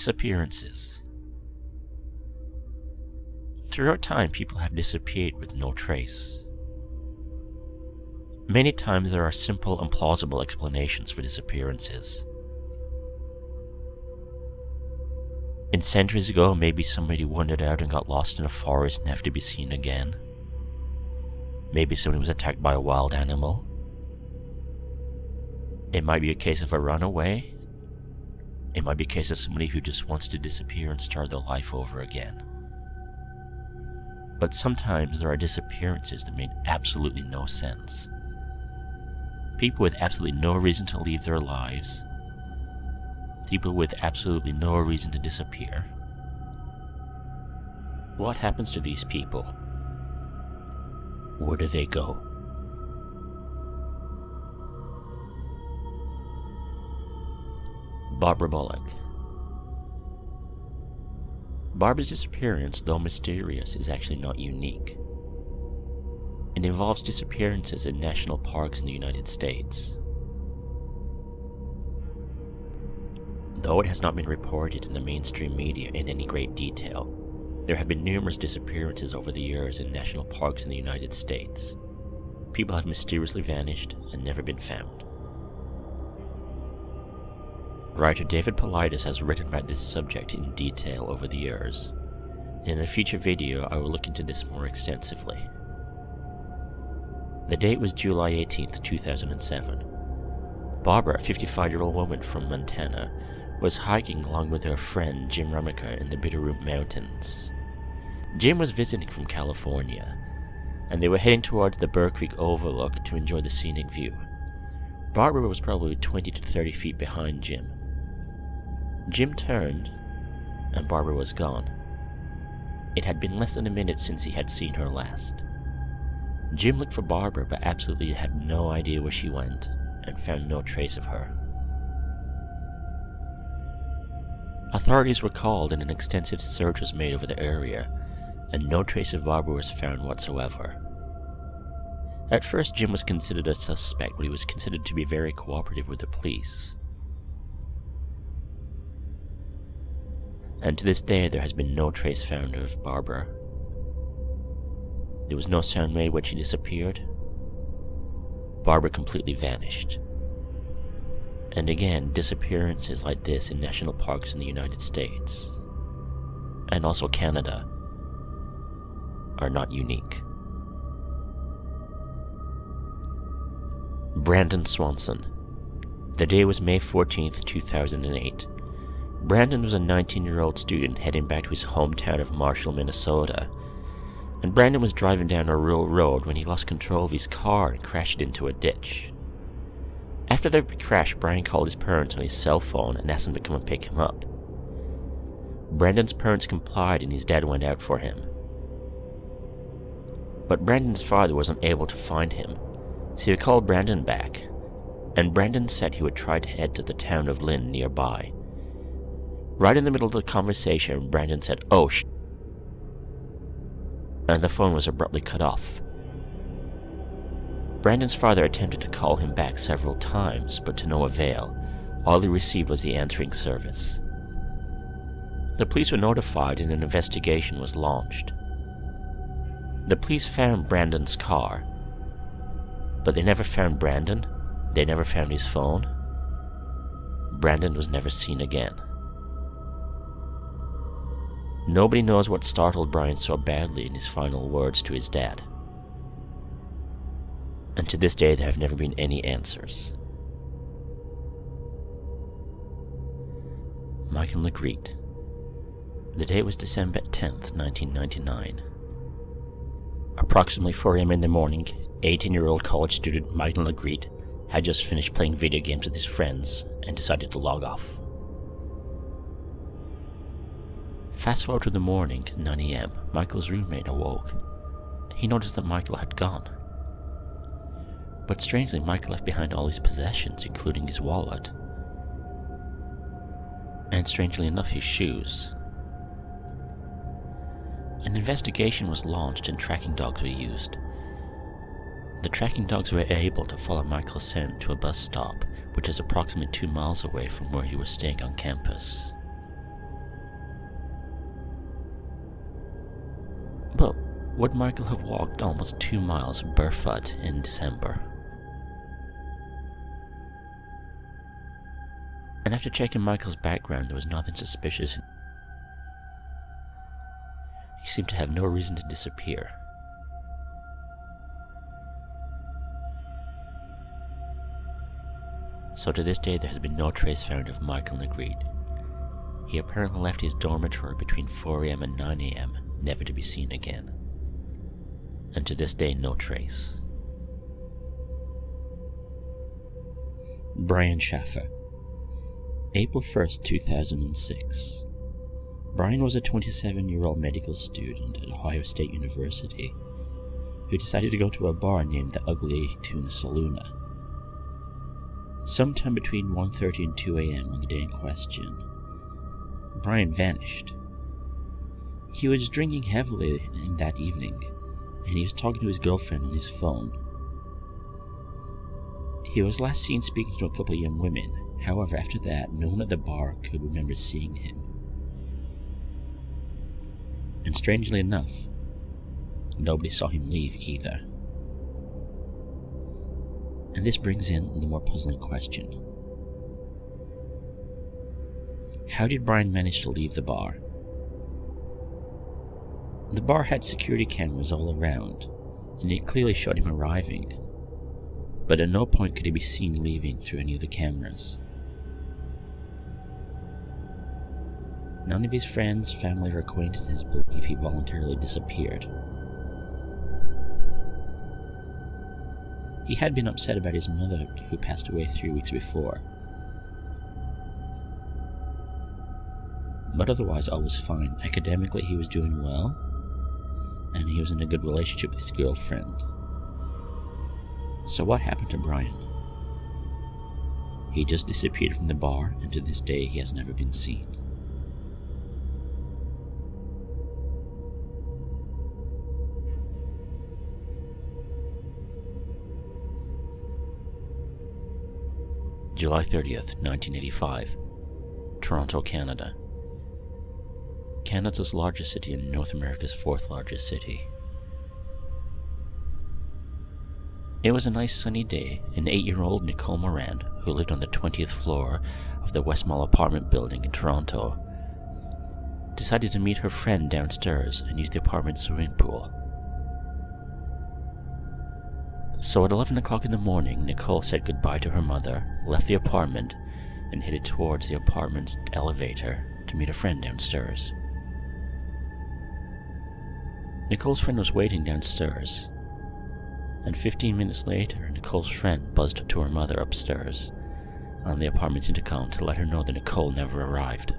Disappearances. Throughout time, people have disappeared with no trace. Many times there are simple and plausible explanations for disappearances. Centuries ago, maybe somebody wandered out and got lost in a forest, never to be seen again. Maybe somebody was attacked by a wild animal. It might be a case of a runaway. It might be a case of somebody who just wants to disappear and start their life over again. But sometimes there are disappearances that make absolutely no sense. People with absolutely no reason to leave their lives. People with absolutely no reason to disappear. What happens to these people? Where do they go? Barbara Bullock. Barbara's disappearance, though mysterious, is actually not unique. It involves disappearances in national parks in the United States. Though it has not been reported in the mainstream media in any great detail, there have been numerous disappearances over the years in national parks in the United States. People have mysteriously vanished and never been found. Writer David Paulides has written about this subject in detail over the years. In a future video, I will look into this more extensively. The date was July 18th, 2007. Barbara, a 55-year-old woman from Montana, was hiking along with her friend Jim Ramica in the Bitterroot Mountains. Jim was visiting from California, and they were heading towards the Burr Creek Overlook to enjoy the scenic view. Barbara was probably 20 to 30 feet behind Jim. Jim turned, and Barbara was gone. It had been less than a minute since he had seen her last. Jim looked for Barbara, but absolutely had no idea where she went, and found no trace of her. Authorities were called and an extensive search was made over the area, and no trace of Barbara was found whatsoever. At first, Jim was considered a suspect, but he was considered to be very cooperative with the police. And to this day, there has been no trace found of Barbara. There was no sound made when she disappeared. Barbara completely vanished. And again, disappearances like this in national parks in the United States, and also Canada, are not unique. Brandon Swanson. The day was May 14th, 2008. Brandon was a 19-year-old student heading back to his hometown of Marshall, Minnesota. And Brandon was driving down a rural road when he lost control of his car and crashed into a ditch. After the crash, Brian called his parents on his cell phone and asked them to come and pick him up. Brandon's parents complied and his dad went out for him. But Brandon's father was unable to find him, so he called Brandon back, and Brandon said he would try to head to the town of Lynn nearby. Right in the middle of the conversation, Brandon said, "Oh, and the phone was abruptly cut off. Brandon's father attempted to call him back several times, but to no avail. All he received was the answering service. The police were notified and an investigation was launched. The police found Brandon's car, but they never found Brandon. They never found his phone. Brandon was never seen again. Nobody knows what startled Brian so badly in his final words to his dad. And to this day, there have never been any answers. Michael Legreet. The date was December 10th, 1999. Approximately 4 a.m. in the morning, 18-year-old college student Michael Legreet had just finished playing video games with his friends and decided to log off. Fast forward to the morning, 9 a.m., Michael's roommate awoke. He noticed that Michael had gone. But strangely, Michael left behind all his possessions, including his wallet. And strangely enough, his shoes. An investigation was launched and tracking dogs were used. The tracking dogs were able to follow Michael's scent to a bus stop, which is approximately 2 miles away from where he was staying on campus. But would Michael have walked almost 2 miles barefoot in December? And after checking Michael's background, there was nothing suspicious. He seemed to have no reason to disappear. So to this day, there has been no trace found of Michael Negreed. He apparently left his dormitory between 4 a.m. and 9 a.m., never to be seen again. And to this day, no trace. Brian Schaffer. April 1st, 2006. Brian was a 27-year-old medical student at Ohio State University who decided to go to a bar named the Ugly Tuna Saloon. Sometime between 1:30 and 2 a.m. on the day in question, Brian vanished. He was drinking heavily in that evening, and he was talking to his girlfriend on his phone. He was last seen speaking to a couple of young women. However, after that, no one at the bar could remember seeing him. And strangely enough, nobody saw him leave either. And this brings in the more puzzling question. How did Brian manage to leave the bar? The bar had security cameras all around, and it clearly showed him arriving, but at no point could he be seen leaving through any of the cameras. None of his friends, family, or acquaintances believe he voluntarily disappeared. He had been upset about his mother, who passed away 3 weeks before. But otherwise, all was fine. Academically, he was doing well, and he was in a good relationship with his girlfriend. So what happened to Brian? He just disappeared from the bar, and to this day, he has never been seen. July 30th, 1985, Toronto, Canada. Canada's largest city and North America's 4th largest city. It was a nice sunny day, and 8-year-old Nicole Moran, who lived on the 20th floor of the West Mall apartment building in Toronto, decided to meet her friend downstairs and use the apartment swimming pool. So at 11 o'clock in the morning, Nicole said goodbye to her mother, left the apartment, and headed towards the apartment's elevator to meet a friend downstairs. Nicole's friend was waiting downstairs, and 15 minutes later, Nicole's friend buzzed to her mother upstairs on the apartment's intercom to let her know that Nicole never arrived.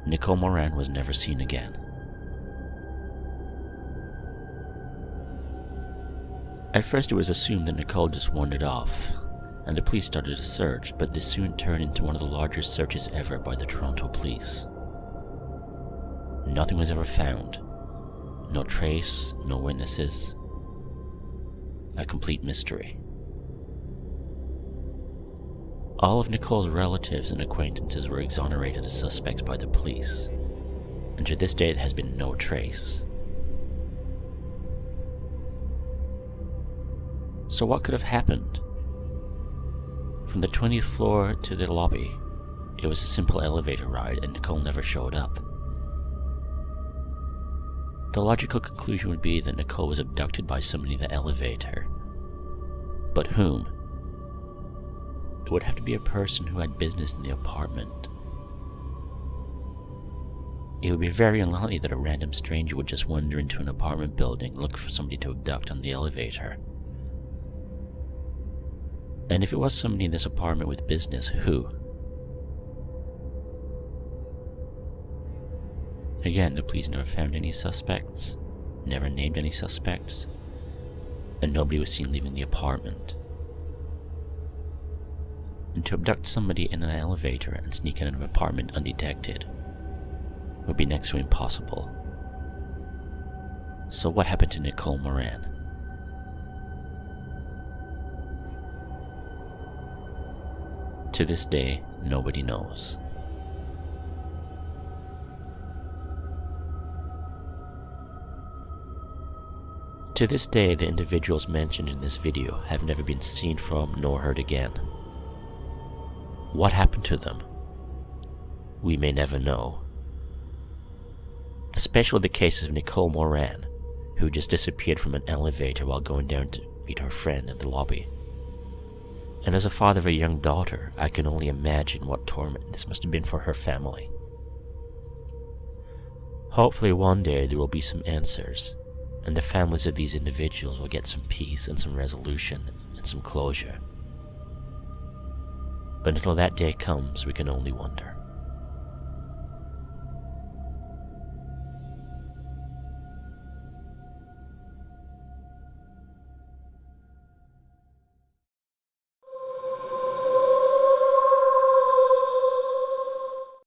Nicole Moran was never seen again. At first it was assumed that Nicole just wandered off, and the police started a search, but this soon turned into one of the largest searches ever by the Toronto police. Nothing was ever found. No trace, no witnesses. A complete mystery. All of Nicole's relatives and acquaintances were exonerated as suspects by the police, and to this day there has been no trace. So what could have happened? From the 20th floor to the lobby, it was a simple elevator ride and Nicole never showed up. The logical conclusion would be that Nicole was abducted by somebody in the elevator. But whom? It would have to be a person who had business in the apartment. It would be very unlikely that a random stranger would just wander into an apartment building and look for somebody to abduct on the elevator. And if it was somebody in this apartment with business, who? Again, the police never found any suspects, never named any suspects, and nobody was seen leaving the apartment. And to abduct somebody in an elevator and sneak out of an apartment undetected would be next to impossible. So what happened to Nicole Moran? To this day, nobody knows. To this day, the individuals mentioned in this video have never been seen from nor heard again. What happened to them? We may never know. Especially the case of Nicole Moran, who just disappeared from an elevator while going down to meet her friend in the lobby. And as a father of a young daughter, I can only imagine what torment this must have been for her family. Hopefully one day there will be some answers, and the families of these individuals will get some peace and some resolution and some closure. But until that day comes, we can only wonder.